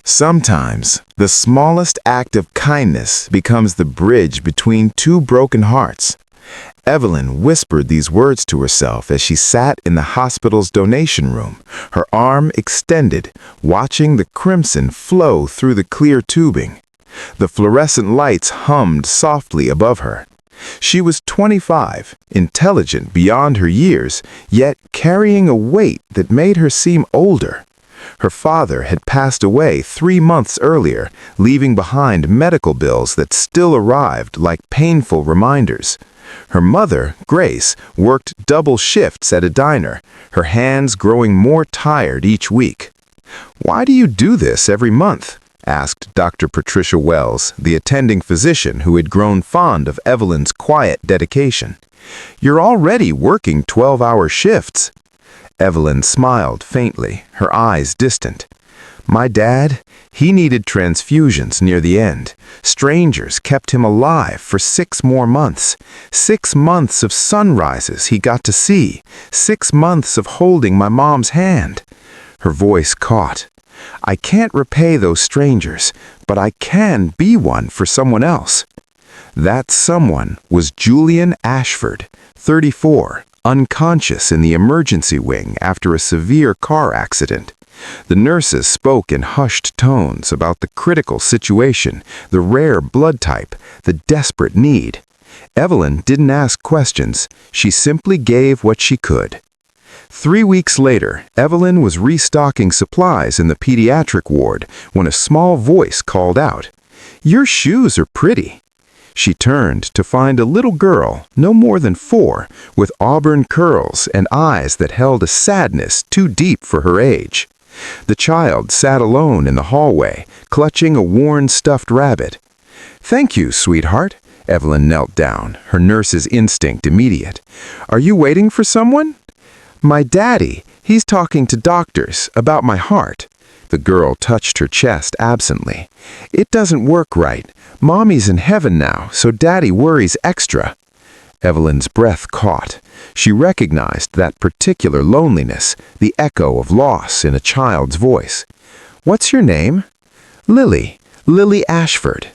Sometimes, the smallest act of kindness becomes the bridge between two broken hearts. Evelyn whispered these words to herself as she sat in the hospital's donation room, her arm extended, watching the crimson flow through the clear tubing. The fluorescent lights hummed softly above her. She was 25, intelligent beyond her years, yet carrying a weight that made her seem older. Her father had passed away 3 months earlier, leaving behind medical bills that still arrived like painful reminders. Her mother, Grace, worked double shifts at a diner, her hands growing more tired each week. "Why do you do this every month?" asked Dr. Patricia Wells, the attending physician who had grown fond of Evelyn's quiet dedication. "You're already working 12-hour shifts." Evelyn smiled faintly, her eyes distant. "My dad, he needed transfusions near the end. Strangers kept him alive for 6 more months. 6 months of sunrises he got to see. 6 months of holding my mom's hand." Her voice caught. "I can't repay those strangers, but I can be one for someone else." That someone was Julian Ashford, 34, unconscious in the emergency wing after a severe car accident. The nurses spoke in hushed tones about the critical situation, the rare blood type, the desperate need. Evelyn didn't ask questions. She simply gave what she could. 3 weeks later, Evelyn was restocking supplies in the pediatric ward when a small voice called out, "Your shoes are pretty." She turned to find a little girl, no more than 4, with auburn curls and eyes that held a sadness too deep for her age. The child sat alone in the hallway, clutching a worn stuffed rabbit. "Thank you, sweetheart." Evelyn knelt down, her nurse's instinct immediate. "Are you waiting for someone?" "My daddy. He's talking to doctors about my heart." The girl touched her chest absently. "It doesn't work right. Mommy's in heaven now, so Daddy worries extra." Evelyn's breath caught. She recognized that particular loneliness, the echo of loss in a child's voice. "What's your name?" Lily Ashford."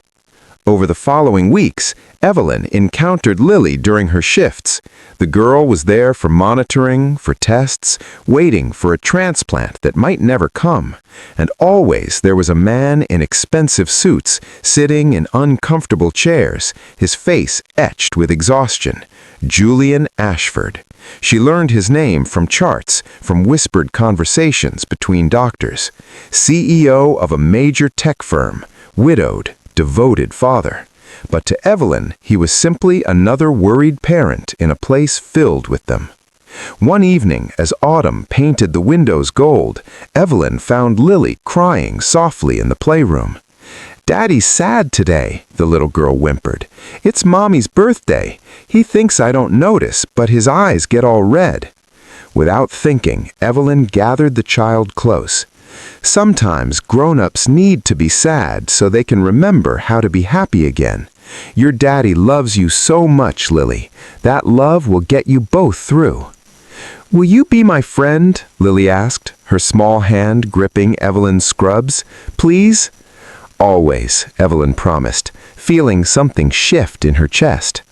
Over the following weeks, Evelyn encountered Lily during her shifts. The girl was there for monitoring, for tests, waiting for a transplant that might never come. And always there was a man in expensive suits, sitting in uncomfortable chairs, his face etched with exhaustion. Julian Ashford. She learned his name from charts, from whispered conversations between doctors. CEO of a major tech firm, widowed, devoted father. But to Evelyn, he was simply another worried parent in a place filled with them. One evening, as autumn painted the windows gold, Evelyn found Lily crying softly in the playroom. "Daddy's sad today," the little girl whimpered. "It's Mommy's birthday. He thinks I don't notice, but his eyes get all red." Without thinking, Evelyn gathered the child close. Sometimes grown-ups need to be sad so they can remember how to be happy again. Your daddy loves you so much, Lily. That love will get you both through. "Will you be my friend?" Lily asked, her small hand gripping Evelyn's scrubs. "Please?" "Always," Evelyn promised, feeling something shift in her chest.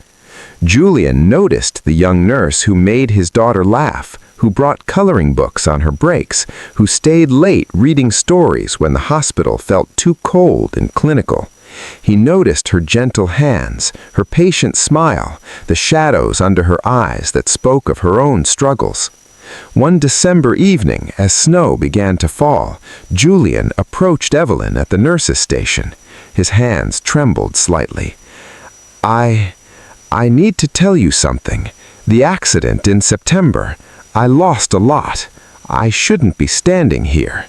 Julian noticed the young nurse who made his daughter laugh, who brought coloring books on her breaks, who stayed late reading stories when the hospital felt too cold and clinical. He noticed her gentle hands, her patient smile, the shadows under her eyes that spoke of her own struggles. One December evening, as snow began to fall, Julian approached Evelyn at the nurse's station. His hands trembled slightly. I need to tell you something. The accident in September. I lost a lot. I shouldn't be standing here."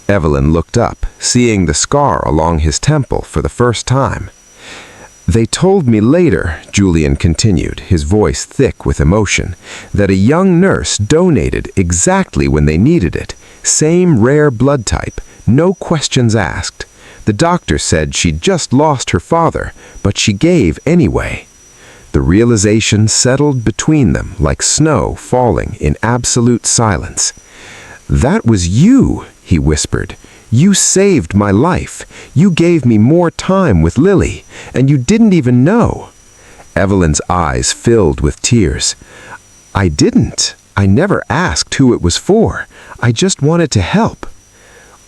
Evelyn looked up, seeing the scar along his temple for the first time. "They told me later," Julian continued, his voice thick with emotion, "that a young nurse donated exactly when they needed it. Same rare blood type, no questions asked. The doctor said she'd just lost her father, but she gave anyway." The realization settled between them like snow falling in absolute silence. "That was you," he whispered. You saved my life. You gave me more time with Lily, and you didn't even know." Evelyn's eyes filled with tears. "I didn't. I never asked who it was for. I just wanted to help."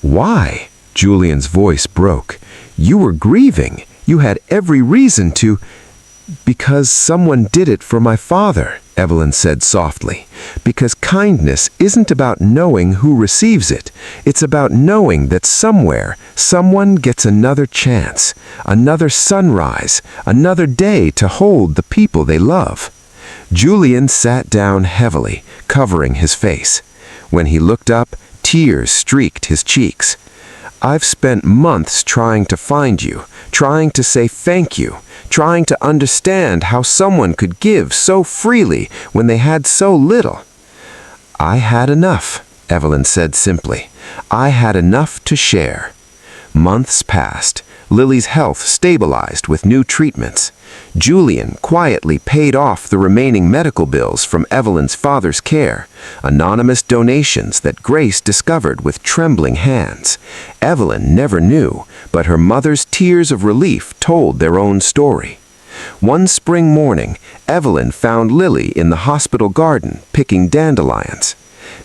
"Why?" Julian's voice broke. "You were grieving. You had every reason to—" "Because someone did it for my father," Evelyn said softly. "Because kindness isn't about knowing who receives it. It's about knowing that somewhere, someone gets another chance, another sunrise, another day to hold the people they love." Julian sat down heavily, covering his face. When he looked up, tears streaked his cheeks. "I've spent months trying to find you, trying to say thank you, trying to understand how someone could give so freely when they had so little." "I had enough," Evelyn said simply. "I had enough to share." Months passed. Lily's health stabilized with new treatments. Julian quietly paid off the remaining medical bills from Evelyn's father's care, anonymous donations that Grace discovered with trembling hands. Evelyn never knew, but her mother's tears of relief told their own story. One spring morning, Evelyn found Lily in the hospital garden picking dandelions.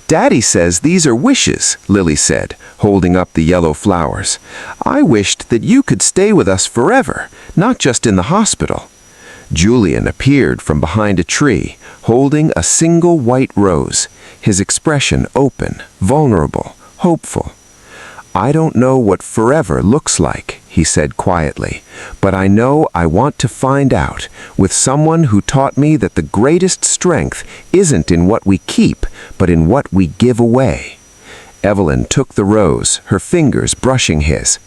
"Daddy says these are wishes," Lily said, holding up the yellow flowers. "I wished that you could stay with us forever, not just in the hospital." Julian appeared from behind a tree, holding a single white rose, his expression open, vulnerable, hopeful. "I don't know what forever looks like," he said quietly, "but I know I want to find out, with someone who taught me that the greatest strength isn't in what we keep, but in what we give away." Evelyn took the rose, her fingers brushing his.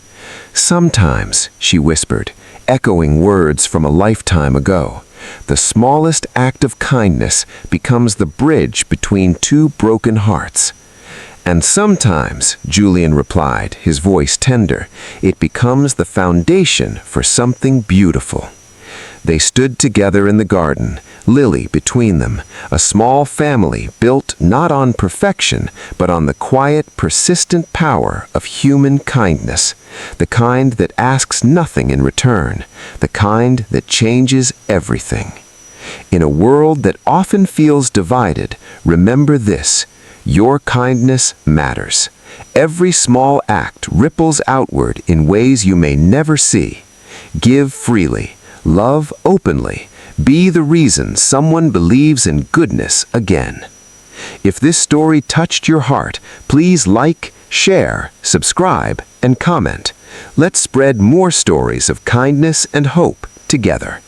"Sometimes," she whispered, echoing words from a lifetime ago, "the smallest act of kindness becomes the bridge between two broken hearts." "And sometimes," Julian replied, his voice tender, "it becomes the foundation for something beautiful." They stood together in the garden, Lily between them, a small family built not on perfection, but on the quiet, persistent power of human kindness, the kind that asks nothing in return, the kind that changes everything. In a world that often feels divided, remember this: your kindness matters. Every small act ripples outward in ways you may never see. Give freely. Love openly. Be the reason someone believes in goodness again. If this story touched your heart, please like, share, subscribe, and comment. Let's spread more stories of kindness and hope together.